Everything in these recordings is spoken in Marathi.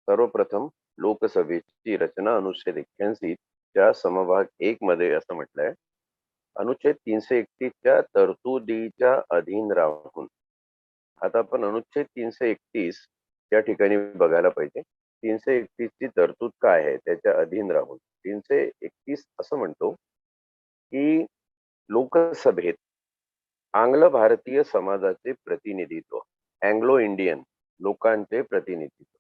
सर्वप्रथम लोकसभेची रचना अनुच्छेद 81 च्या समभाग 1 मध्ये असं म्हटलंय, अनुच्छेद 331च्या तरतुदीच्या अधीन राहून. आता आपण अनुच्छेद 331 या ठिकाणी बघायला पाहिजे. 331 ची तरतूद काय आहे त्याच्या अधीन राहून. 331 असं म्हणतो की लोकसभेत आंग्ल भारतीय समाजाचे प्रतिनिधित्व, अँग्लो इंडियन लोकांचे प्रतिनिधित्व.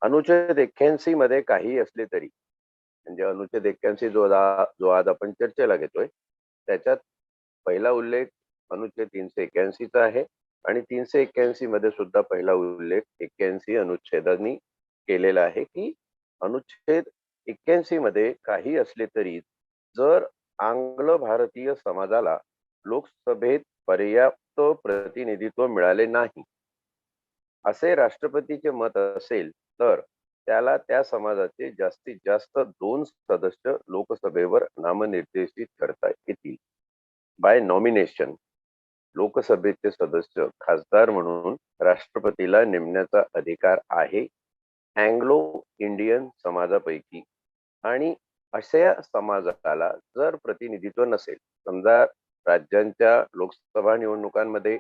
अनुच्छेद 81 मध्ये काही असले तरी, म्हणजे अनुच्छेद 81 जो आज आपण चर्चेला घेतोय, त्याच्यात पहिला उल्लेख अनुच्छेद 381 चा आहे आणि 381 मध्ये सुद्धा पहिला उल्लेख 81 अनुच्छेदाने केलेला आहे की अनुच्छेद 81 मध्ये काही असले तरी जर आंग्ल भारतीय समाजाला लोकसभेत पर्याप्त प्रतिनिधित्व मिळाले नाही असे राष्ट्रपतीचे मत असेल तर त्याला त्या समाजाचे जास्तीत जास्त 2 सदस्य लोकसभेवर नामनिर्देशित करता येतील. बाय नॉमिनेशन लोकसभेचे सदस्य खासदार म्हणून राष्ट्रपतीला नेमण्याचा अधिकार आहे अँग्लो इंडियन समाजापैकी. आणि अशा समाजाला जर प्रतिनिधित्व नसेल, समजा राज्यांच्या लोकसभा निवडणुकांमध्ये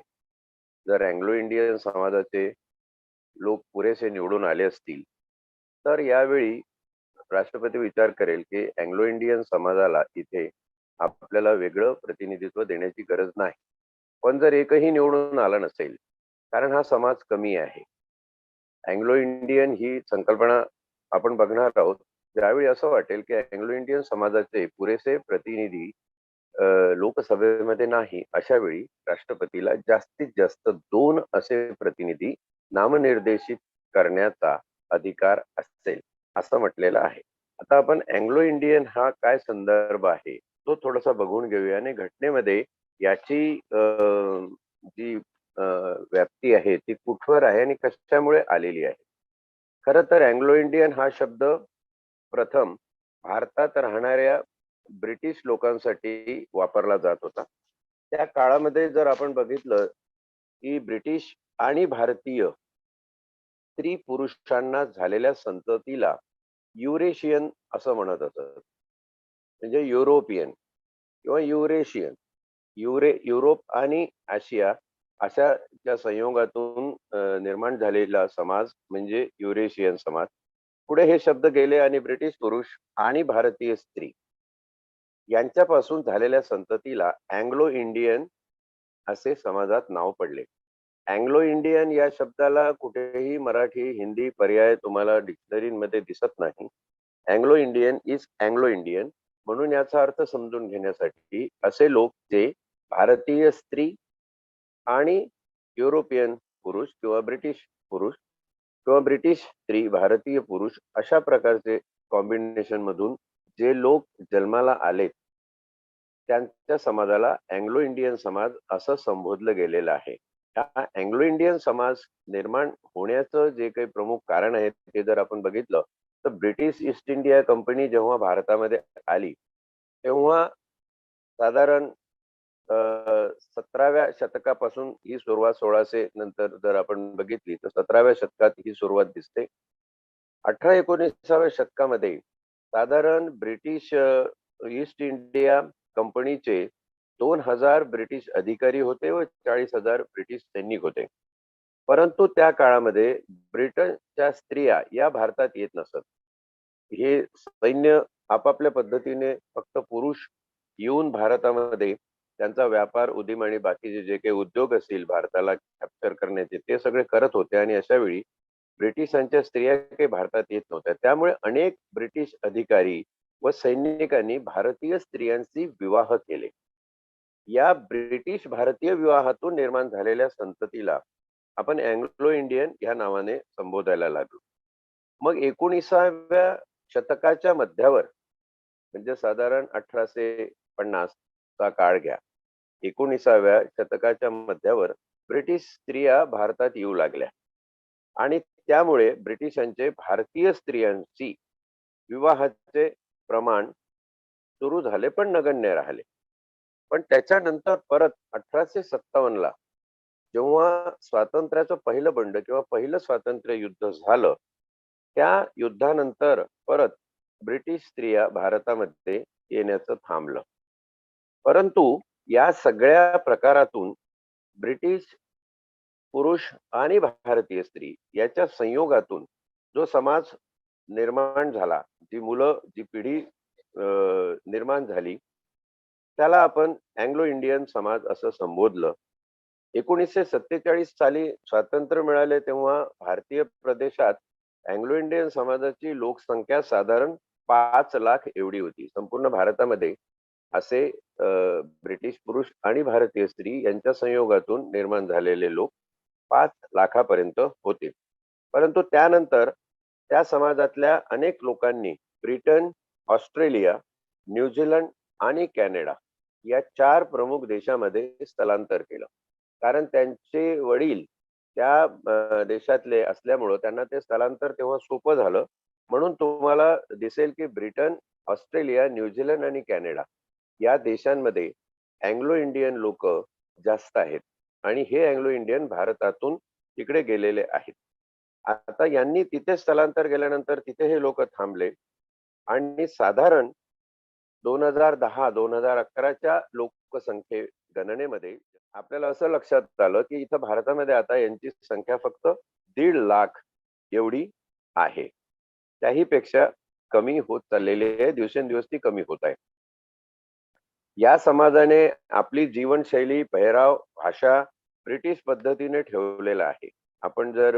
जर अँग्लो इंडियन समाजाचे लोक पुरेसे निवडून आले असतील तर यावेळी राष्ट्रपती विचार करेल की अँग्लो इंडियन समाजाला इथे आपल्याला वेगळं प्रतिनिधित्व देण्याची गरज नाही. पण जर एकही निवडून आला नसेल, कारण हा समाज कमी आहे, अँग्लो इंडियन ही संकल्पना आपण बघणार आहोत, ज्यावेळी असं वाटेल की अँग्लो इंडियन समाजाचे पुरेसे प्रतिनिधी लोकसभेमध्ये नाही, अशा वेळी राष्ट्रपतीला जास्तीत जास्त 2 असे प्रतिनिधी नामनिर्देशित करण्याचा अधिकार असेल असं म्हटलेलं आहे. आता आपण अँग्लो इंडियन हा काय संदर्भ आहे तो थोडासा बघून घेऊया आणि घटनेमध्ये याची जी व्याप्ती आहे ती कुठवर आहे आणि कशामुळे आलेली आहे. खरं तर अँग्लो इंडियन हा शब्द प्रथम भारतात राहणाऱ्या ब्रिटिश लोकांसाठी वापरला जात होता. त्या काळामध्ये जर आपण बघितलं की ब्रिटिश आणि भारतीय स्त्री पुरुषांना झालेल्या संततीला युरेशियन असं म्हणत असत, म्हणजे युरोपियन किंवा युरेशियन. युरोप आणि आशिया अशा त्या संयोगातून निर्माण झालेला समाज म्हणजे युरेशियन समाज. पुढे हे शब्द गेले आणि ब्रिटिश पुरुष आणि भारतीय स्त्री यांच्यापासून झालेल्या संततीला अँग्लो इंडियन असे समाजात नाव पडले. अँग्लो इंडियन या शब्दाला कुठेही मराठी हिंदी पर्याय तुम्हाला डिक्शनरीमध्ये दिसत नाही. Anglo Indian is Anglo Indian, म्हणून याचा अर्थ समजून घेण्यासाठी असे लोक जे भारतीय स्त्री आणि युरोपियन पुरुष किंवा ब्रिटिश पुरुष किंवा ब्रिटिश स्त्री भारतीय पुरुष अशा प्रकारचे कॉम्बिनेशन मधून जे लोक जन्माला आलेत त्यांच्या समाजाला अँग्लो इंडियन समाज असं संबोधलं गेलेलं आहे. हा अँग्लो इंडियन समाज निर्माण होण्याचं जे काही प्रमुख कारण आहे ते जर आपण बघितलं तर ब्रिटिश ईस्ट इंडिया कंपनी जेव्हा भारतामध्ये आली तेव्हा साधारण 17व्या शतकापासून ही सुरुवात, 1600 नंतर जर आपण बघितली तर 17व्या शतकात ही सुरुवात दिसते. 18-19व्या शतकामध्ये साधारण ब्रिटिश ईस्ट इंडिया कंपनीचे 2000 ब्रिटिश अधिकारी होते व 40,000 ब्रिटिश सैनिक होते. परंतु त्या काळामध्ये ब्रिटनच्या स्त्रिया या भारतात येत नसत. हे सैन्य आपापल्या पद्धतीने फक्त पुरुष येऊन भारतामध्ये त्यांचा व्यापार उदीम आणि बाकीचे जे काही उद्योग असतील भारताला कॅप्चर करण्याचे ते सगळे करत होते. आणि अशा वेळी ब्रिटिशांच्या स्त्रिया काही भारतात येत नव्हत्या. त्यामुळे अनेक ब्रिटिश अधिकारी व सैनिकांनी भारतीय स्त्रियांशी विवाह केले. या ब्रिटिश भारतीय विवाहातून निर्माण झालेल्या संततीला आपण अँग्लो इंडियन या नावाने संबोधायला लागलो. मग 19व्या शतकाच्या मध्यावर, म्हणजे साधारण 1850 चा काळ घ्या, 19व्या शतकाच्या मध्यावर ब्रिटिश स्त्रिया भारतात येऊ लागल्या आणि त्यामुळे ब्रिटिशांचे भारतीय स्त्रियांशी विवाहाचे प्रमाण सुरू झाले पण नगण्य राहिले. पण त्याच्यानंतर परत 1857 ला जेव्हा स्वातंत्र्याचं पहिलं बंड किंवा पहिलं स्वातंत्र्य युद्ध झालं त्या युद्धानंतर परत ब्रिटिश स्त्रिया भारतामध्ये येण्याचं थांबलं. परंतु या सगळ्या प्रकारातून ब्रिटिश पुरुष आणि भारतीय स्त्री याच्या संयोगातून जो समाज निर्माण झाला, जी मुलं, जी पिढी निर्माण झाली, त्याला आपण अँग्लो इंडियन समाज असं संबोधलं. 1947 साली स्वातंत्र्य मिळाले तेव्हा भारतीय प्रदेशात अँग्लो इंडियन समाजाची लोकसंख्या साधारण 5 लाख एवढी होती. संपूर्ण भारतामध्ये असे ब्रिटिश पुरुष आणि भारतीय स्त्री यांच्या संयोगातून निर्माण झालेले लोक 5 लाखापर्यंत होते. परंतु त्यानंतर त्या समाजातल्या अनेक लोकांनी ब्रिटन, ऑस्ट्रेलिया, न्यूझीलंड आणि कॅनडा या 4 प्रमुख देशामध्ये स्थलांतर केलं. कारण त्यांचे वडील त्या देशातले असल्यामुळं त्यांना ते स्थलांतर तेव्हा सोपं झालं. म्हणून तुम्हाला दिसेल की ब्रिटन, ऑस्ट्रेलिया, न्यूझीलंड आणि कॅनडा या देशांमध्ये अँग्लो इंडियन लोक जास्त आहेत आणि हे अँग्लो इंडियन भारतातून तिकडे गेलेले आहेत. आता यांनी तिथे स्थलांतर केल्यानंतर तिथे हे लोक थांबले आणि साधारण 2010-2011च्या लोकसंख्ये गणनेमध्ये आपल्याला असं लक्षात आलं की इथं भारतामध्ये आता यांची संख्या फक्त 1.5 लाख एवढी आहे. त्याही पेक्षा कमी होत चाललेली आहे, दिवसेंदिवस ती कमी होत आहे. या समाजाने आपली जीवनशैली, पेहराव, भाषा ब्रिटिश पद्धतीने ठेवलेला आहे. आपण जर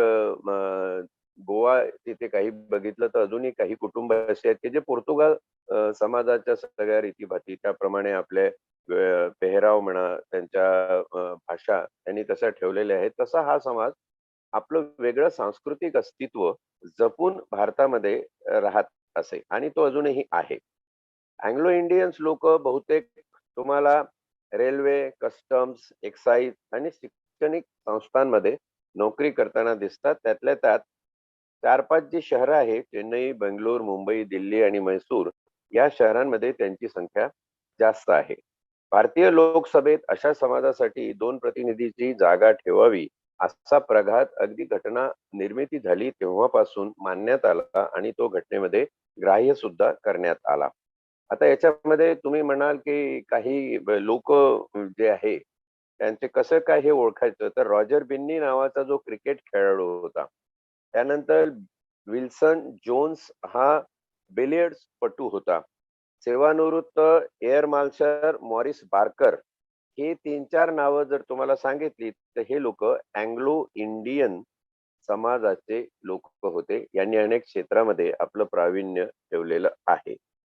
गोवा तिथे काही बघितलं तर अजूनही काही कुटुंब असे आहेत की जे पोर्तुगाल समाजाच्या सगळ्या रीतीभाती त्याप्रमाणे आपले पेहराव म्हणा, त्यांच्या भाषा त्यांनी तशा ठेवलेल्या आहेत. तसा हा समाज आपलं वेगळं सांस्कृतिक अस्तित्व जपून भारतामध्ये राहत असे आणि तो अजूनही आहे. अँग्लो इंडियन्स लोक बहुतेक तुम्हाला रेल्वे, कस्टम्स, एक्साईज आणि शैक्षणिक संस्थांमध्ये नोकरी करताना दिसतात. त्यातल्या त्यात 4-5 जी शहरं आहेत, चेन्नई, बेंगलोर, मुंबई, दिल्ली आणि म्हैसूर या शहरांमध्ये त्यांची संख्या जास्त आहे. भारतीय लोकसभेत अशा समाजासाठी 2 प्रतिनिधीची जागा ठेवावी असा प्रघात अगदी घटना निर्मिती झाली तेव्हापासून मानण्यात आला आणि तो घटनेमध्ये ग्राह्य सुद्धा करण्यात आला. आता याच्यामध्ये तुम्ही म्हणाल की काही लोक जे आहे त्यांचे कसं काय हे ओळखायचं, तर रॉजर बिन्नी नावाचा जो क्रिकेट खेळाडू होता, त्यानंतर विल्सन जोन्स हा बिलियर्ड्स पटू होता, सेवानिवृत्त एअर मार्शल मॉरिस बार्कर, हे 3-4 नावं जर तुम्हाला सांगितली तर हे लोक अँग्लो इंडियन समाजाचे लोक होते. यांनी अनेक क्षेत्रामध्ये आपलं प्रावीण्य ठेवलेलं आहे.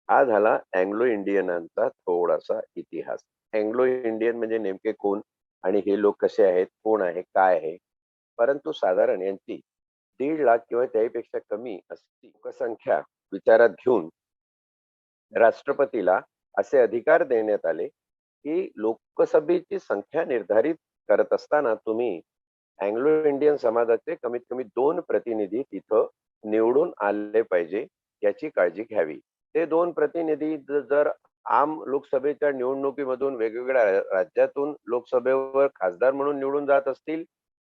हा झाला अँग्लो इंडियनांचा थोडासा इतिहास. अँग्लो इंडियन म्हणजे नेमके कोण आणि हे लोक कसे आहेत, कोण आहे, काय आहे. परंतु साधारण यांची 1.5 लाख किंवा त्याहीपेक्षा कमी अशी लोकसंख्या विचारात घेऊन राष्ट्रपतीला असे अधिकार देण्यात आले की लोकसभेची संख्या निर्धारित करत असताना तुम्ही अँग्लो इंडियन समाजाचे कमीत कमी 2 प्रतिनिधी तिथं निवडून आले पाहिजे याची काळजी घ्यावी. ते 2 प्रतिनिधी जर आम लोकसभेच्या निवडणुकीमधून वेगवेगळ्या राज्यातून लोकसभेवर खासदार म्हणून निवडून जात असतील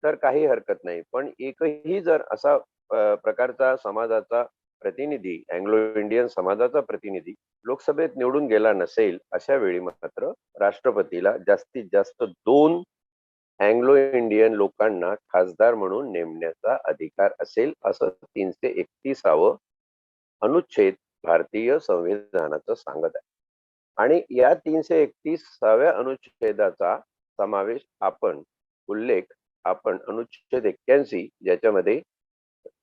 तर काही हरकत नाही. पण एकही जर असा प्रकारचा समाजाचा प्रतिनिधी, अँग्लो इंडियन समाजाचा प्रतिनिधी लोकसभेत निवडून गेला नसेल, अशा वेळी मात्र राष्ट्रपतीला जास्तीत जास्त 2 अँग्लो इंडियन लोकांना खासदार म्हणून नेमण्याचा अधिकार असेल, असं 331व अनुच्छेद भारतीय संविधानाचं सांगत आहे. आणि या 331व्या अनुच्छेदाचा समावेश उल्लेख आपण अनुच्छेद 81 ज्याच्यामध्ये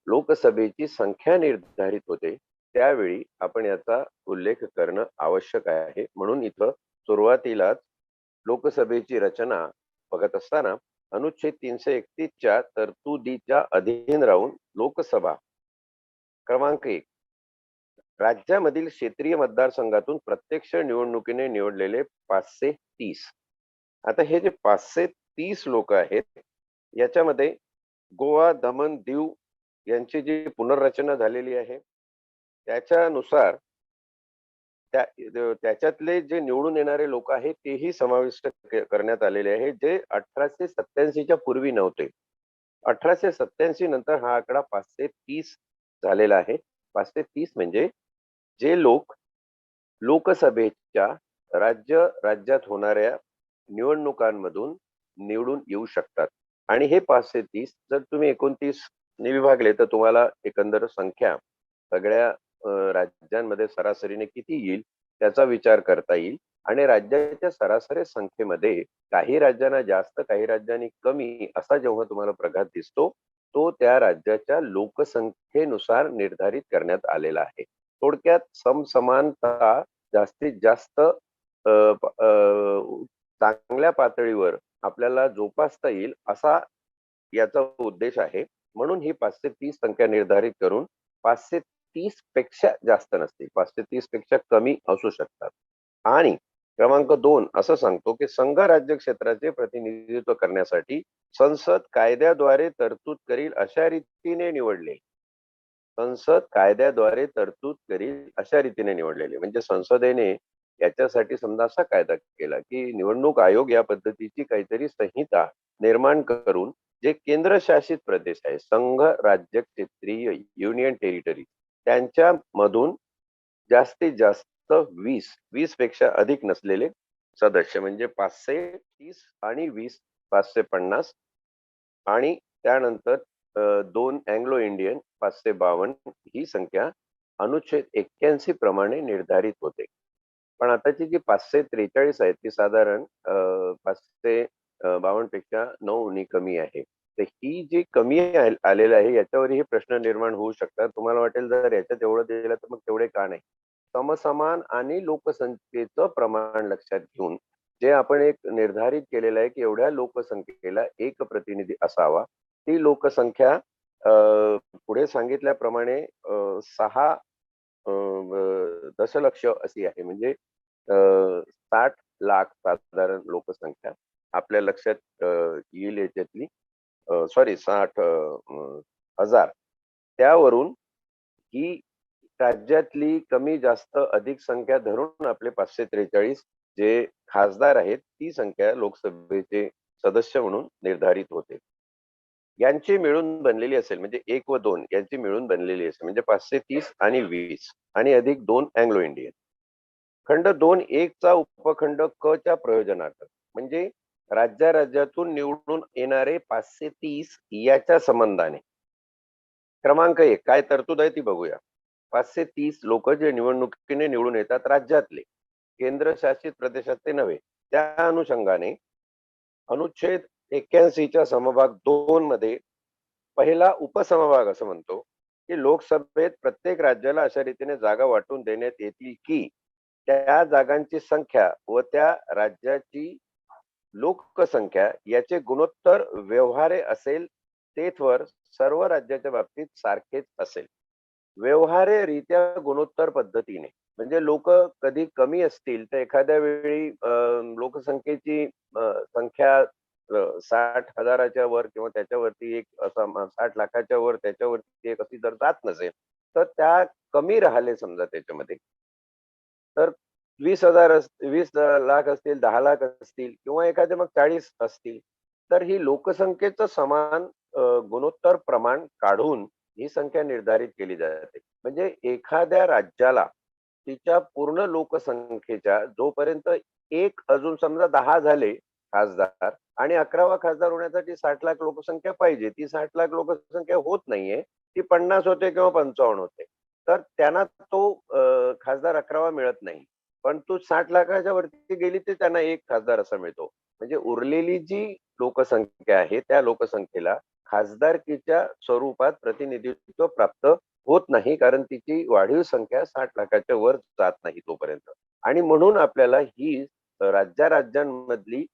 लोकसभेची संख्या निर्धारित होते त्यावेळी आपण याचा उल्लेख करणं आवश्यक आहे. म्हणून इथं सुरुवातीलाच लोकसभेची रचना बघत असताना अनुच्छेद 331च्या तरतुदीच्या अधीन राहून लोकसभा क्रमांक 1 राज्यामधील क्षेत्रीय मतदारसंघातून प्रत्यक्ष निवडणुकीने निवडलेले 530. आता हे जे 530 लोक आहेत याच्यामध्ये गोवा, दमण, दीव यांची जी पुनर्रचना झालेली आहे त्याच्यानुसार त्याच्यातले जे निवडून येणारे लोक आहेत तेही समाविष्ट करण्यात आलेले आहे जे 1887च्या पूर्वी नव्हते. 1887 नंतर हा आकडा 530 झालेला आहे. 530 म्हणजे जे लोक लोकसभेच्या राज्यात होणाऱ्या निवडणुकांमधून निवडून येऊ शकतात. आणि हे 530 जर तुम्ही 29 ने विभागले तर तुम्हाला एकंदर संख्या सगळ्या राज्यांमध्ये सरासरीने किती येईल त्याचा विचार करता येईल. आणि राज्याच्या सरासरी संख्येमध्ये काही राज्यांना जास्त काही राज्यांनी कमी असा जेव्हा तुम्हाला प्रघात दिसतो तो त्या राज्याच्या लोकसंख्येनुसार निर्धारित करण्यात आलेला आहे. थोडक्यात समसमानता जास्तीत जास्त चांगल्या पातळीवर आपल्याला जोपासता येईल असा याचा उद्देश आहे. म्हणून ही 530 संख्या निर्धारित करून 530 पेक्षा जास्त नसतील, 530 पेक्षा कमी असू शकतात. आणि क्रमांक 2 असं सांगतो की संघ राज्य क्षेत्राचे प्रतिनिधित्व करण्यासाठी संसद कायद्याद्वारे तरतूद करील अशा रीतीने निवडले. संसद कायद्याद्वारे तरतूद करील अशा रीतीने निवडलेले म्हणजे संसदेने याच्यासाठी समजा असा कायदा केला की निवडणूक आयोग या पद्धतीची काहीतरी संहिता निर्माण करून जे केंद्रशासित प्रदेश आहे, संघ राज्य क्षेत्रीय युनियन टेरिटरी, त्यांच्या मधून जास्तीत जास्त 20 पेक्षा अधिक नसलेले सदस्य म्हणजे 530 आणि 20 550 आणि त्यानंतर 2 अँग्लो इंडियन 552 ही संख्या अनुच्छेद 81 प्रमाणे निर्धारित होते. पण आताची जी 543 आहे ती साधारण 552 पेक्षा 9 कमी आहे. तर ही जी कमी आलेलं आहे याच्यावरही प्रश्न निर्माण होऊ शकतात. तुम्हाला वाटेल जर याच्यात एवढं दिलं तर मग तेवढे का नाही. समसमान आणि लोकसंख्येचं प्रमाण लक्षात घेऊन जे आपण एक निर्धारित केलेलं आहे की एवढ्या लोकसंख्येला एक प्रतिनिधी असावा. ती लोकसंख्या पुढे सांगितल्याप्रमाणे 6 दशलक्ष अशी आहे. म्हणजे 60 लाख साधारण लोकसंख्या आपल्या लक्षात येईल याच्यातली. सॉरी 60,000. त्यावरून ही राज्यातली कमी जास्त अधिक संख्या धरून आपले 543 जे खासदार आहेत ती संख्या लोकसभेचे सदस्य म्हणून निर्धारित होते. यांची मिळून बनलेली असेल म्हणजे 1 व 2 यांची मिळून बनलेली असेल म्हणजे 530 आणि 20 आणि अधिक 2 अँग्लो इंडियन. खंड 2.1 चा उपखंड क च्या प्रयोजनार्थ म्हणजे राज्यातून निवडून येणारे 530 याच्या संबंधाने क्रमांक 1 काय तरतूद आहे ती बघूया. 530 लोक जे निवडणुकीने निवडून येतात राज्यातले, केंद्रशासित प्रदेशातले नव्हे, त्या अनुषंगाने अनुच्छेद 81 च्या समभाग 2 मध्ये पहिला उपसमभाग असं म्हणतो की लोकसभेत प्रत्येक राज्याला अशा रीतीने जागा वाटून देण्यात येतील की त्या जागांची संख्या व त्या राज्याची लोकसंख्या याचे गुणोत्तर व्यवहारे असेल तेथवर सर्व राज्याच्या बाबतीत सारखेच असेल. व्यवहारे रीत्या गुणोत्तर पद्धतीने म्हणजे लोक कधी कमी असतील तर एखाद्या वेळी लोकसंख्येची संख्या 60,000च्या वर किंवा त्याच्यावरती एक असा 60 लाखाच्या वर त्याच्यावरती एक अशी जर जात नसेल तर त्या कमी राहिले समजा त्याच्यामध्ये तर 20 लाख असतील, 10 लाख असतील किंवा एखादे मग 40 असतील तर ही लोकसंख्येचं समान गुणोत्तर प्रमाण काढून ही संख्या निर्धारित केली जाते. म्हणजे एखाद्या राज्याला तिच्या पूर्ण लोकसंख्येच्या जोपर्यंत एक अजून समजा 10 झाले खासदार आणि 11वा खासदार होण्यासाठी 60 लाख लोकसंख्या पाहिजे. ती 60 लाख लोकसंख्या होत नाहीये. ती 50 होते किंवा 55 होते. तर त्यांना तो खासदार 11वा मिळत नाही. पण तो 60 लाखाच्या वरती गेली तर त्यांना एक खासदार असा मिळतो. म्हणजे उरलेली जी लोकसंख्या आहे त्या लोकसंख्येला खासदारकीच्या स्वरूपात प्रतिनिधित्व प्राप्त होत नाही कारण तिची वाढीव संख्या 60 लाखाच्या वर जात नाही तोपर्यंत. आणि म्हणून आपल्याला ही राज्यांमधली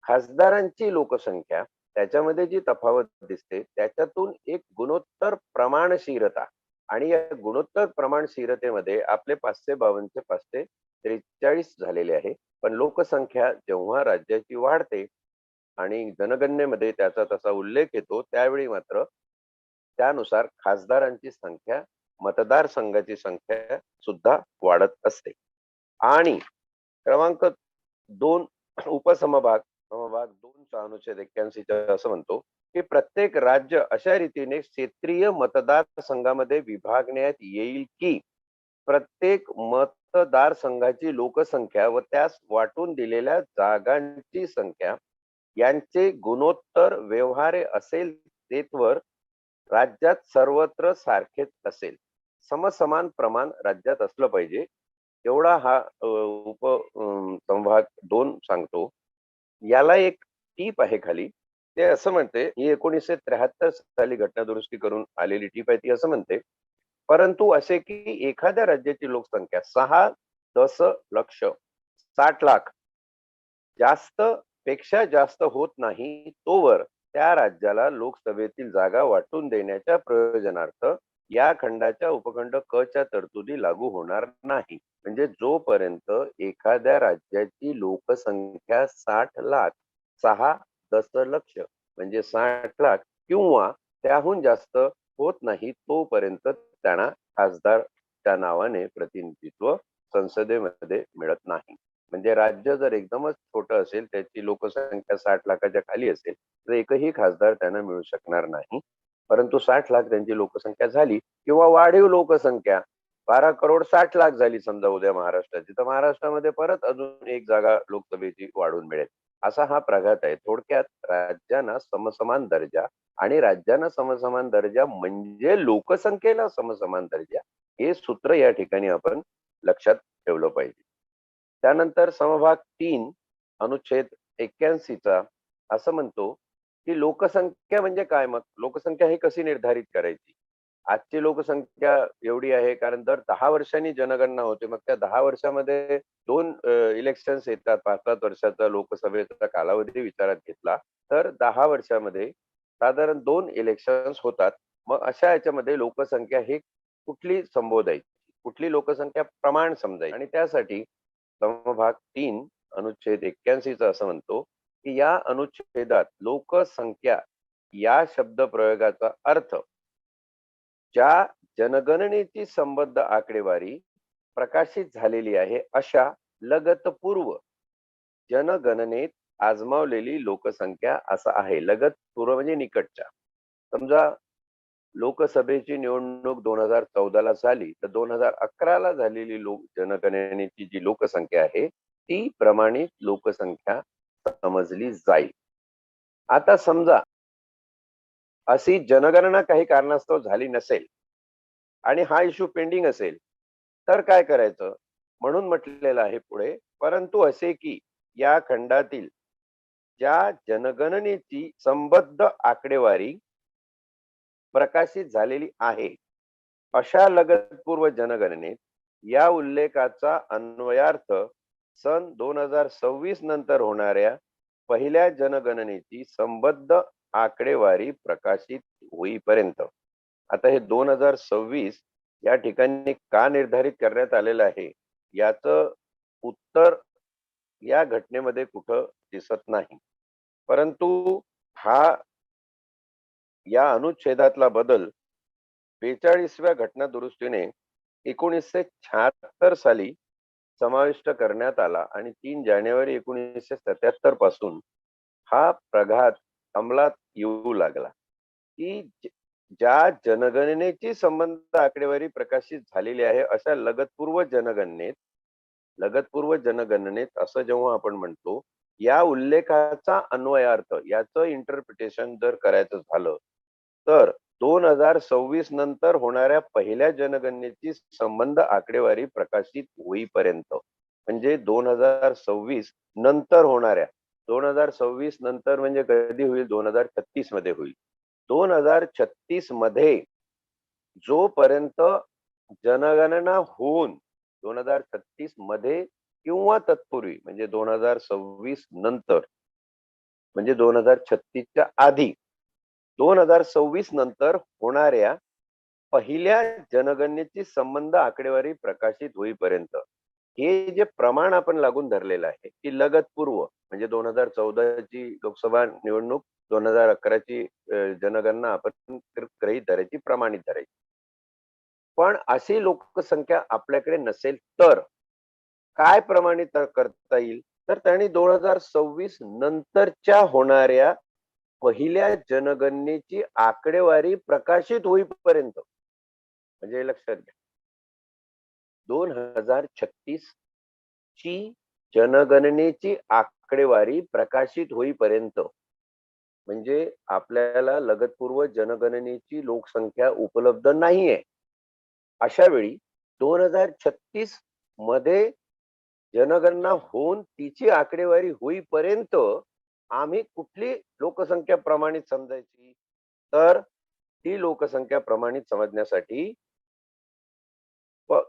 खासदारांची लोकसंख्या त्याच्यामध्ये जी तफावत दिसते त्याच्यातून एक गुणोत्तर प्रमाणशीरता आणि या गुणोत्तर प्रमाणशीरतेमध्ये आपले 552 चे 543 झालेले आहे. पण लोकसंख्या जेव्हा राज्याची वाढते आणि जनगणनेमध्ये त्याचा तसा उल्लेख येतो त्यावेळी मात्र त्यानुसार खासदारांची संख्या मतदारसंघाची संख्या सुद्धा वाढत असते. आणि क्रमांक 2 उपसमभाग समभाग 2 अनुच्छेद 81 असं म्हणतो की प्रत्येक राज्य अशा रीतीने क्षेत्रीय मतदारसंघामध्ये विभागण्यात येईल की प्रत्येक मतदारसंघाची लोकसंख्या व त्यास वाटून दिलेल्या जागांची संख्या यांचे गुणोत्तर व्यवहारे असेल तेथवर राज्यात सर्वत्र सारखेच असेल. समसमान प्रमाण राज्यात असलं पाहिजे. एवढा हा संभाग 2 सांगतो. याला एक टीप आहे खाली. ते असं म्हणते, ही 1973 साली घटनादुरुस्ती करून आलेली टीप आहे. ती असं म्हणते, परंतु असे की एखाद्या राज्याची लोकसंख्या 6 दशलक्ष 60 लाख जास्त पेक्षा जास्त होत नाही तोवर त्या राज्याला लोकसभेतील जागा वाटून देण्याच्या प्रयोजनार्थ या खंडाच्या उपखंड क च्या तरतुदी लागू होणार नाही. म्हणजे जोपर्यंत एखाद्या राज्याची लोकसंख्या 60 लाख 6 दशलक्ष म्हणजे 60 लाख किंवा त्याहून जास्त होत नाही तोपर्यंत त्यांना खासदारच्या नावाने प्रतिनिधित्व संसदेमध्ये मिळत नाही. म्हणजे राज्य जर एकदमच छोटं असेल, त्याची लोकसंख्या 60 लाखाच्या खाली असेल, तर एकही खासदार त्यांना मिळू शकणार नाही. परंतु 60 लाख त्यांची लोकसंख्या झाली किंवा वाढीव लोकसंख्या 12 करोड 60 लाख झाली समजा उद्या महाराष्ट्राची, तर महाराष्ट्रामध्ये परत अजून एक जागा लोकसभेची वाढून मिळेल. असा हा प्रघात आहे. थोडक्यात राज्यांना समसमान दर्जा आणि राज्यांना समसमान दर्जा म्हणजे लोकसंख्येला समसमान दर्जा, हे सूत्र या ठिकाणी आपण लक्षात ठेवलं पाहिजे. त्यानंतर समभाग 3 अनुच्छेद 81 असं म्हणतो की लोकसंख्या म्हणजे काय? मग लोकसंख्या ही कशी निर्धारित करायची? आजची लोकसंख्या एवढी आहे कारण दर 10 वर्षांनी जनगणना होते. मग त्या 10 वर्षामध्ये 2 इलेक्शन्स येतात. 5-5 वर्षाचा लोकसभेचा कालावधी विचारात घेतला तर 10 वर्षामध्ये साधारण 2 इलेक्शन्स होतात. मग अशा याच्यामध्ये लोकसंख्या ही कुठली संबोधायची, कुठली लोकसंख्या प्रमाण समजायची, आणि त्यासाठी समभाग 3 अनुच्छेद 81 असं म्हणतो की या अनुच्छेदात लोकसंख्या या शब्द प्रयोगाचा अर्थ ज्या जनगणनेची संबद्ध आकडेवारी प्रकाशित झालेली आहे अशा लगतपूर्व जनगणनेत आजमावलेली लोकसंख्या असा आहे. लगतपूर्व म्हणजे निकटच्या. समजा लोकसभेची निवडणूक 2014 झाली तर 2011 झालेली जनगणनेची जी लोकसंख्या आहे ती प्रमाणित लोकसंख्या समजली जाईल. आता समजा अशी जनगणना काही कारणास्तव झाली नसेल आणि हा इश्यू पेंडिंग असेल तर काय करायचं? म्हणून म्हटलेलं आहे पुढे, परंतु असे की या खंडातील ज्या जनगणनेची संबद्ध आकडेवारी प्रकाशित झालेली आहे अशा लगतपूर्व जनगणनेत या उल्लेखाचा अन्वयार्थ सन 2026 नंतर होणाऱ्या पहिल्या जनगणनेची संबद्ध आकडेवारी प्रकाशित होईपर्यंत. आता हे 2026 या ठिकाणी का निर्धारित करण्यात आलेलं आहे याचं उत्तर या घटनेमध्ये कुठं दिसत नाही. परंतु हा या अनुच्छेदातला बदल 42व्या घटना दुरुस्तीने 1976 साली समाविष्ट करण्यात आला आणि 3 जानेवारी 1977 पासून हा प्रघात अंमलात येऊ लागला की ज्या जनगणनेची संबंध आकडेवारी प्रकाशित झालेली आहे अशा लगतपूर्व जनगणनेत असं जेव्हा आपण म्हणतो या उल्लेखाचा अन्वयार्थ याचं इंटरप्रिटेशन जर करायचं झालं तर 2026 नंतर होणाऱ्या पहिल्या जनगणनेची संबंध आकडेवारी प्रकाशित होईपर्यंत, म्हणजे 2026 नंतर होणाऱ्या, 2026 नंतर म्हणजे कधी होईल? 2036 मध्ये होईल. 2036 मध्ये जोपर्यंत जनगणना होऊन 2036 मध्ये किंवा तत्पूर्वी म्हणजे 2026 नंतर म्हणजे 2036च्या आधी 2026 नंतर होणाऱ्या पहिल्या जनगणनेची संबंध आकडेवारी प्रकाशित होईपर्यंत हे जे प्रमाण आपण लागून धरलेलं आहे की लगतपूर्व म्हणजे 2014ची लोकसभा निवडणूक 2011ची जनगणना आपण गृहीत धरायची, प्रमाणित धरायची. पण अशी लोकसंख्या आपल्याकडे नसेल तर काय प्रमाणित करता येईल? तर त्यांनी 2026 नंतरच्या होणाऱ्या पहिल्या जनगणनेची आकडेवारी प्रकाशित होईपर्यंत, म्हणजे हे लक्षात घ्या, 2036 ची जनगणनेची आकडेवारी प्रकाशित होईपर्यंत, म्हणजे आपल्याला लगतपूर्व जनगणनेची लोकसंख्या उपलब्ध नाहीये. अशा वेळी 2036 मध्ये जनगणना होऊन तिची आकडेवारी होईपर्यंत आम्ही कुठली लोकसंख्या प्रमाणित समजायची? तर ती लोकसंख्या प्रमाणित समजण्यासाठी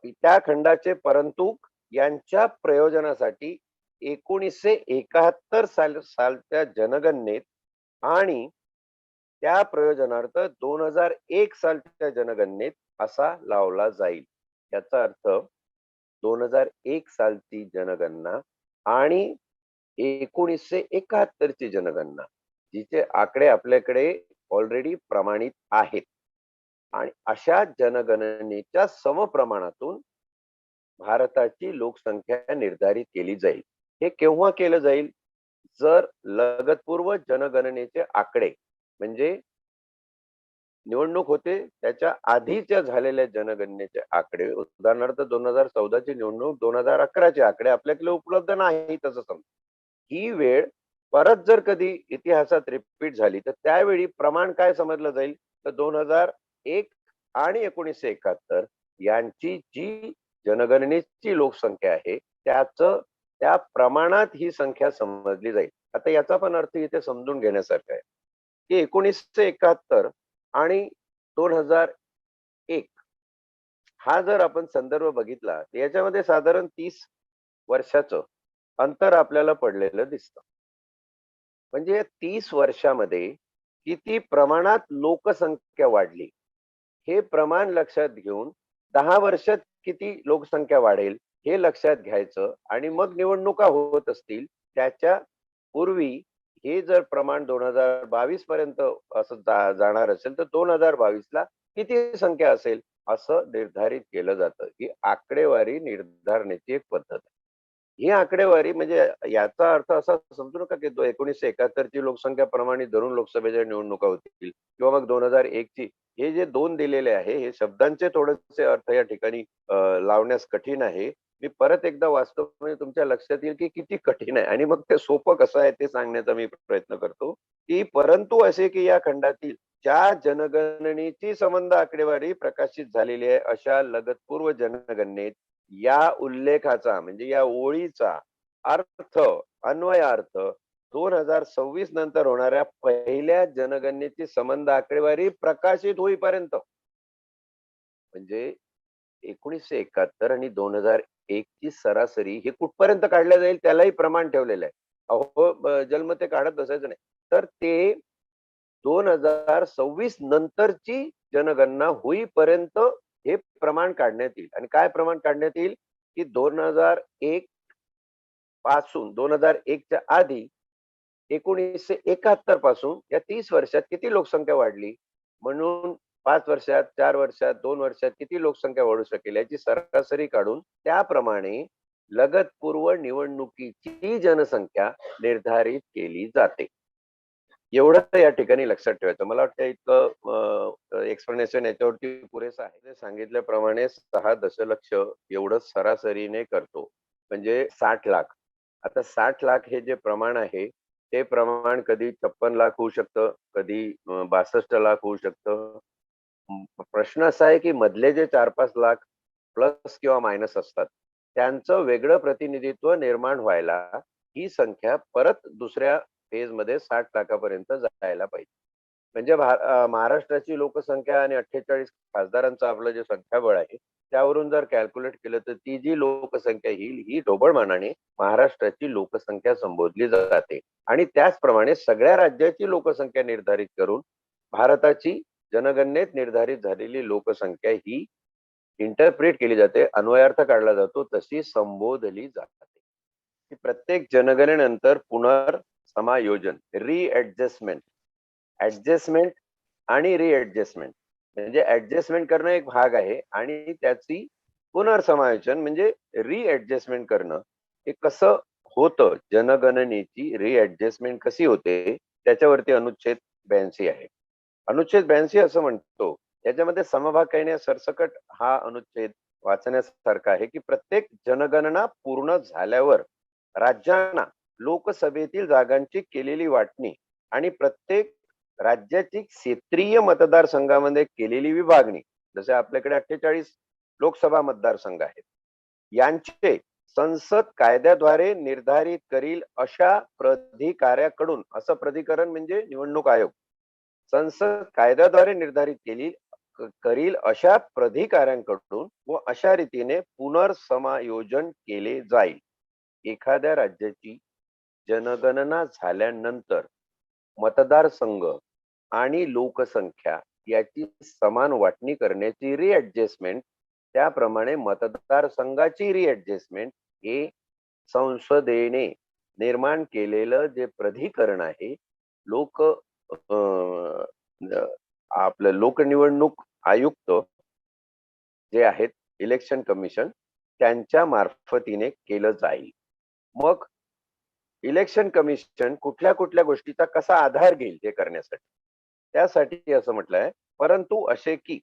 त्या खंडाचे परंतुक यांच्या प्रयोजनासाठी 1971 सालच्या जनगणनेत आणि त्या प्रयोजनार्थ 2001 सालच्या जनगणनेत असा लावला जाईल. याचा अर्थ 2001 सालची जनगणना आणि 1971 ची जनगणना, जिचे आकडे आपल्याकडे ऑलरेडी प्रमाणित आहेत, आणि अशा जनगणनेच्या समप्रमाणातून भारताची लोकसंख्या निर्धारित केली जाईल. हे केव्हा केलं जाईल? जर लगतपूर्व जनगणनेचे आकडे, म्हणजे निवडणूक होते त्याच्या आधीच्या झालेल्या जनगणनेचे आकडे, उदाहरणार्थ 2014 ची निवडणूक, 2011 चे आकडे आपल्याकडे उपलब्ध नाही तसं समजा. ही वेळ परत जर कधी इतिहासात रिपीट झाली तर त्यावेळी प्रमाण काय समजलं जाईल? तर 2001 आणि 1971 यांची जी जनगणनेची लोकसंख्या आहे त्या प्रमाणात ही संख्या समजली जाईल. आता याचा पण अर्थ इथे समजून घेण्यासारखा आहे की 1971 आणि 2001 हा जर आपण संदर्भ बघितला तर याच्यामध्ये साधारण 30 वर्षाचं अंतर आपल्याला पडलेलं दिसतं. म्हणजे 30 वर्षामध्ये किती प्रमाणात लोकसंख्या वाढली हे प्रमाण लक्षात घेऊन 10 वर्षात किती लोकसंख्या वाढेल हे लक्षात घ्यायचं, आणि मग निवडणुका होत असतील त्याच्या पूर्वी हे जर प्रमाण 2022 पर्यंत असं जाणार असेल तर 2022 ला किती संख्या असेल असं निर्धारित केलं जातं. ही आकडेवारी निर्धारणाची एक पद्धत आहे. ही आकडेवारी म्हणजे याचा अर्थ असा समजू नका की 1971 ची लोकसंख्या प्रमाणित धरून लोकसभेच्या निवडणुका होतील किंवा मग 2001 ची. हे जे दोन दिलेले आहे हे शब्दांचे थोडेसे अर्थ या ठिकाणी लावण्यास कठीण आहे. मी परत एकदा वाचतो म्हणजे तुमच्या लक्षात येईल की किती कठीण आहे, आणि मग ते सोपं कसं आहे ते सांगण्याचा मी प्रयत्न करतो. की परंतु असे की या खंडातील ज्या जनगणनेची संबंध आकडेवारी प्रकाशित झालेली आहे अशा लगतपूर्व जनगणनेत या उल्लेखाचा म्हणजे या ओळीचा अर्थ, अन्वयार्थ 2026 नंतर होणाऱ्या पहिल्या जनगणनेची संबंध आकडेवारी प्रकाशित होईपर्यंत, म्हणजे 1971 आणि 2001 ची सरासरी हे कुठपर्यंत काढल्या जाईल त्यालाही प्रमाण ठेवलेलं आहे. अहो जन्म ते काढत बसायचं नाही. तर ते 2026 नंतरची जनगणना होईपर्यंत हे प्रमाण काढण्यात येईल. आणि काय प्रमाण काढण्यात येईल की 2001 पासून 2001 च्या आधी 1971 पासून या 30 वर्षात किती लोकसंख्या वाढली, म्हणून 5 वर्षात, 4 वर्षात, 2 वर्षात किती लोकसंख्या वाढू शकेल याची सरासरी काढून त्याप्रमाणे लगतपूर्व निवडणुकीची जनसंख्या निर्धारित केली जाते. एवढं या ठिकाणी लक्षात ठेवायचं. मला वाटतं इतकं एक्सप्लेनेशन याच्यावरती पुरेसं आहे. सांगितल्याप्रमाणे 6 दशलक्ष एवढं सरासरीने करतो, म्हणजे 60 लाख. आता 60 लाख हे जे प्रमाण आहे ते प्रमाण कधी 56 लाख होऊ शकतं, कधी 62 लाख होऊ शकतं. प्रश्न असा आहे की मधले जे 4-5 लाख प्लस किंवा मायनस असतात त्यांचं वेगळं प्रतिनिधित्व निर्माण व्हायला ही संख्या परत दुसऱ्या फेज मध्ये 60 लाखापर्यंत जायला पाहिजे. म्हणजे महाराष्ट्राची लोकसंख्या आणि 48 खासदारांचं आपलं जे संख्याबळ आहे त्यावरून जर कॅल्क्युलेट केलं तर ती जी लोकसंख्या येईल ही ढोबळमानाने महाराष्ट्राची लोकसंख्या संबोधली जाते. आणि त्याचप्रमाणे सगळ्या राज्याची लोकसंख्या निर्धारित करून भारताची जनगणनेत निर्धारित झालेली लोकसंख्या ही इंटरप्रिट केली जाते, अन्वयार्थ काढला जातो, तशी संबोधली जाते. प्रत्येक जनगणनेनंतर पुनर्समायोजन, रिएडजस्टमेंट, ऍडजस्टमेंट आणि रिएडजस्टमेंट, म्हणजे ऍडजस्टमेंट करणं एक भाग आहे आणि त्याची पुनर्समायोजन म्हणजे रिएडजस्टमेंट करणं हे कसं होतं जनगणनेची रिऍडजस्टमेंट कशी होते त्याच्यावरती अनुच्छेद 82 आहे. अनुच्छेद 82 असं म्हणतो, याच्यामध्ये समभाग काही नाही, सरसकट हा अनुच्छेद वाचण्यासारखा आहे, की प्रत्येक जनगणना पूर्ण झाल्यावर राज्यांना लोकसभेतील जागांची केलेली वाटणी आणि प्रत्येक राज्याची क्षेत्रीय मतदारसंघामध्ये केलेली विभागणी, जसे आपल्याकडे 48 लोकसभा मतदारसंघ आहेत, यांचे संसद कायद्याद्वारे निर्धारित करील अशा प्राधिकाऱ्याकडून, असं प्राधिकरण म्हणजे निवडणूक आयोग, संसद कायद्याद्वारे निर्धारित करील अशा प्राधिकाऱ्यांकडून व अशा रीतीने पुनर्समायोजन केले जाईल. एखाद्या राज्याची जनगणना झाल्यानंतर मतदारसंघ आणि लोकसंख्या याची समान वाटणी करण्याची रिऍडजस्टमेंट, त्याप्रमाणे मतदारसंघाची रिऍडजस्टमेंट हे संसदेने निर्माण केलेलं जे प्राधिकरण आहे, लोक आपलं लोकनिवडणूक आयुक्त जे आहेत, इलेक्शन कमिशन, त्यांच्या मार्फतीने केलं जाईल. मग इलेक्शन कमिशन कुठल्या कुठल्या गोष्टीचा कसा आधार घेईल ते करण्यासाठी, त्यासाठी असं म्हटलंय, परंतु असे की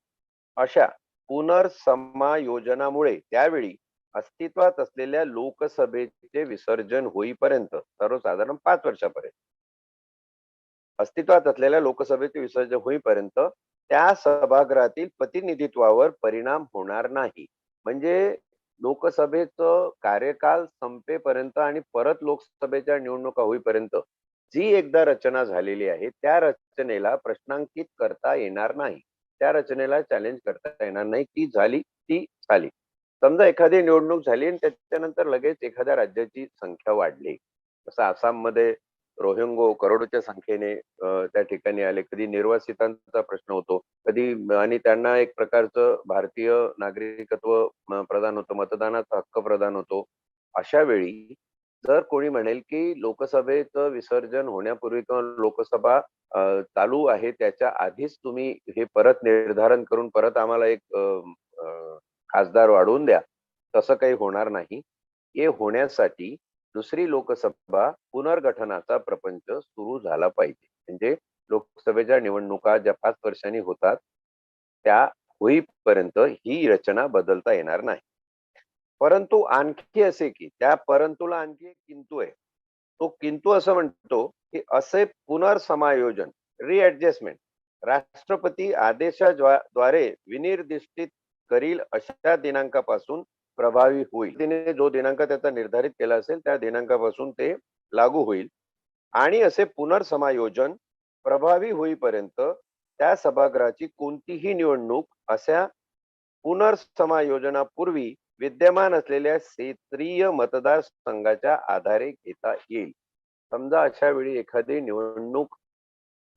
अशा पुनर्समायोजनामुळे त्यावेळी अस्तित्वात असलेल्या लोकसभेचे विसर्जन होईपर्यंत, सर्वसाधारण 5 वर्षापर्यंत अस्तित्वात असलेल्या लोकसभेचे विसर्जन होईपर्यंत त्या सभागृहातील प्रतिनिधित्वावर परिणाम होणार नाही. म्हणजे लोकसभेचं कार्यकाल संपेपर्यंत आणि परत लोकसभेच्या निवडणुका होईपर्यंत जी एकदा रचना झालेली आहे त्या रचनेला प्रश्नांकित करता येणार नाही, त्या रचनेला चॅलेंज करता येणार नाही. ती झाली ती झाली. समजा एखादी निवडणूक झाली आणि त्याच्यानंतर लगेच एखाद्या राज्याची संख्या वाढली, जसं आसाममध्ये रोहिंगो करोडोच्या संख्येने त्या ठिकाणी आले, कधी निर्वासितांचा प्रश्न होतो, कधी आणि त्यांना एक प्रकारचं भारतीय नागरिकत्व प्रदान होतं, मतदानाचा हक्क प्रदान होतो. अशा वेळी जर कोणी म्हणेल की लोकसभेचं विसर्जन होण्यापूर्वी किंवा लोकसभा चालू आहे त्याच्या आधीच तुम्ही हे परत निर्धारण करून परत आम्हाला एक खासदार वाढवून द्या, तसं काही होणार नाही. हे होण्यासाठी दुसरी लोकसभा पुनर्गठनाचा प्रपंच सुरू झाला पाहिजे. म्हणजे लोकसभेच्या निवडणुका ज्या 5 वर्षांनी होतात त्या होईपर्यंत ही रचना बदलता येणार नाही. परंतु आणखी असे की त्या परंतुला आणखी एक किंतु आहे. तो किंतु असं म्हणतो की असे पुनर्समायोजन, रिऍडजस्टमेंट राष्ट्रपती आदेशाद्वारे विनिर्दिष्टित करील अशा दिनांकापासून प्रभावी होईल. तिने जो दिनांक त्याचा निर्धारित केला असेल त्या दिनांकापासून ते लागू होईल. आणि असे पुनर्समायोजन प्रभावी होईपर्यंत त्या सभागृहाची कोणतीही निवडणूक अशा पुनर्समायोजनापूर्वी विद्यमान असलेल्या क्षेत्रीय मतदारसंघाच्या आधारे घेता येईल. समजा अशा वेळी एखादी निवडणूक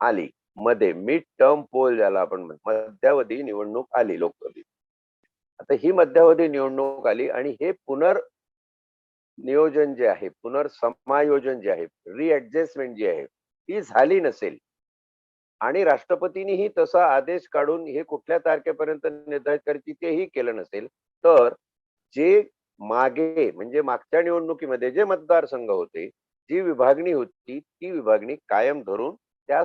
आली, मध्ये मिड टर्म पोल ज्याला आपण म्हणतो, मध्यावधी निवडणूक आली लोकसभेत. आता ही मध्यावधी निवडणूक आली आणि हे नियोजन जे आहे, पुनर्समायोजन जे आहे, रिऍडजस्टमेंट जी आहे ती झाली नसेल आणि राष्ट्रपतींनीही तसा आदेश काढून हे कुठल्या तारखेपर्यंत निर्धारित करायची तेही केलं नसेल, तर जे मागे म्हणजे मागच्या निवडणुकीमध्ये जे मतदारसंघ होते, जी विभागणी होती ती विभागणी कायम धरून त्या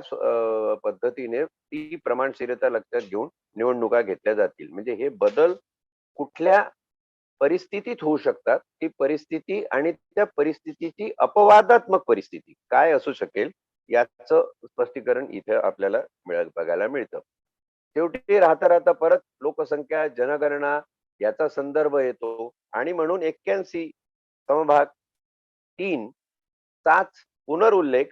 पद्धतीने ती प्रमाणशीरता लक्षात घेऊन निवडणुका घेतल्या जातील. म्हणजे हे बदल कुठल्या परिस्थितीत होऊ शकतात, ती परिस्थिती आणि त्या परिस्थितीची अपवादात्मक परिस्थिती काय असू शकेल याचं स्पष्टीकरण इथे आपल्याला बघायला मिळतं. शेवटी राहता राहता परत लोकसंख्या, जनगणना याचा संदर्भ येतो आणि म्हणून 81 समभाग 3 चाच पुनरुल्लेख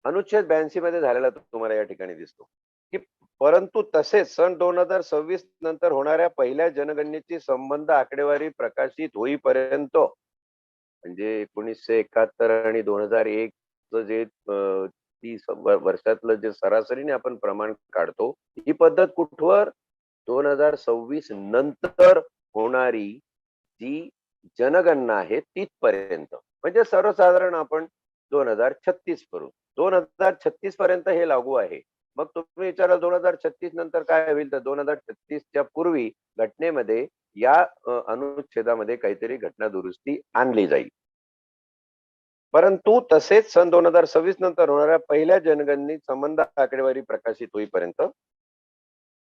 अनुच्छेद 82 मध्ये झालेला तुम्हाला या ठिकाणी दिसतो की परंतु तसेच सन 2026 नंतर होणाऱ्या पहिल्या जनगणनेची संबंध आकडेवारी प्रकाशित होईपर्यंत, म्हणजे 1971 आणि 2001 जे 30 वर्षातलं जे सरासरीने आपण प्रमाण काढतो, ही पद्धत कुठवर 2026 नंतर होणारी जी जनगणना आहे तिथपर्यंत, म्हणजे सर्वसाधारण आपण 2036 करू. 2036 पर्यंत हे लागू आहे. मग तुम्ही विचाराल 2036 नंतर काय होईल, तर 2036च्या पूर्वी घटनेमध्ये या अनुच्छेदामध्ये काहीतरी घटना दुरुस्ती आणली जाईल. परंतु तसेच सन 2026 नंतर होणाऱ्या पहिल्या जनगणनेत संबंध आकडेवारी प्रकाशित होईपर्यंत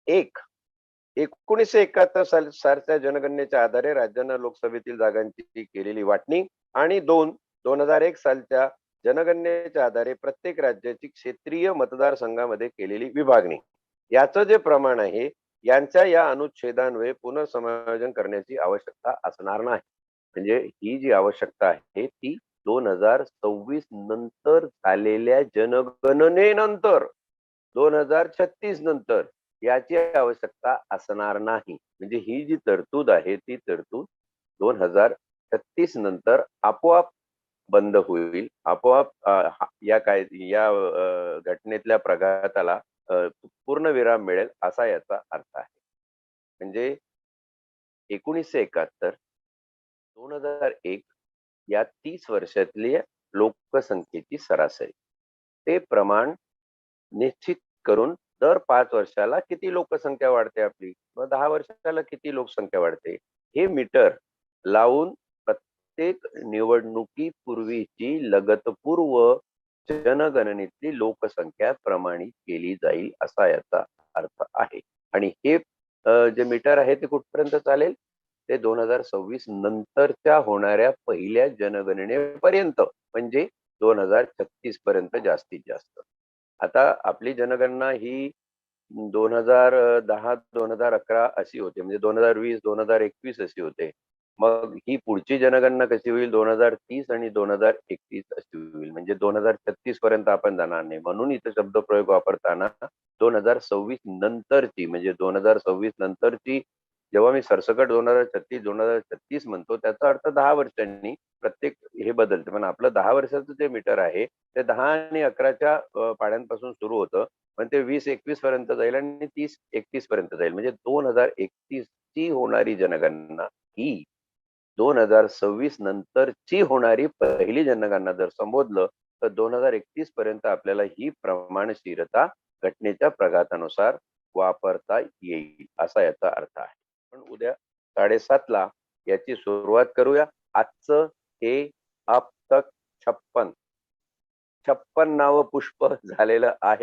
1971 सालच्या जनगणनेच्या आधारे राज्यांना लोकसभेतील जागांची केलेली वाटणी आणि 2001 सालच्या जनगणनेच्या आधारे प्रत्येक राज्याची क्षेत्रीय मतदारसंघामध्ये केलेली विभागणी याचं जे प्रमाण आहे यांच्या या अनुच्छेदान्वये पुनर्समायोजन करण्याची आवश्यकता असणार नाही. म्हणजे ही जी आवश्यकता आहे ती 2026 नंतर झालेल्या जनगणनेनंतर 2036 नंतर याची आवश्यकता असणार नाही. म्हणजे ही जी तरतूद आहे ती तरतूद 2036 नंतर आपोआप बंद होईल. आपोआप या घटनेतल्या प्रघाताला पूर्णविराम मिळेल असा याचा अर्थ आहे. म्हणजे 1971 2001 या 30 वर्षातली लोकसंख्येची सरासरी ते प्रमाण निश्चित करून दर 5 वर्षाला किती लोकसंख्या वाढते आपली, मग 10 वर्षाला किती लोकसंख्या वाढते हे मीटर लावून प्रत्येक निवडणुकीपूर्वीची लगतपूर्व जनगणनेतली लोकसंख्या प्रमाणित केली जाईल असा याचा अर्थ आहे. आणि हे जे मीटर आहे ते कुठपर्यंत चालेल, ते 2026 नंतरच्या होणाऱ्या पहिल्या जनगणनेपर्यंत म्हणजे 2036 पर्यंत जास्तीत जास्त. आता आपली जनगणना ही 2010 2011 अशी होते, म्हणजे 2020 2021 अशी होते. मग ही पुढची जनगणना कशी होईल 2030 आणि 2031 अशी होईल. म्हणजे 2036 पर्यंत आपण जाणार नाही. म्हणून इथे शब्दप्रयोग वापरताना 2026 नंतरची म्हणजे 2026 नंतरची जेव्हा मी सरसकट 2036 म्हणतो त्याचा अर्थ 10 वर्षांनी प्रत्येक हे बदलते. पण आपलं 10 वर्षाचं जे मीटर आहे ते 10 आणि 11च्या पाड्यांपासून सुरू होतं, पण ते 20-21 पर्यंत जाईल आणि 30-31 पर्यंत जाईल. म्हणजे 2031 ची होणारी जनगणना ही 2026 नंतरची होणारी पहिली जनगणना जर संबोधलं तर 2031 पर्यंत आपल्याला ही प्रमाणशीरता घटनेच्या प्रघातानुसार वापरता येईल असा याचा अर्थ आहे. पण उद्या 7:30 ला याची सुरुवात करूया. आजचं हे अब तक 56 नावं पुष्प झालेलं आहे.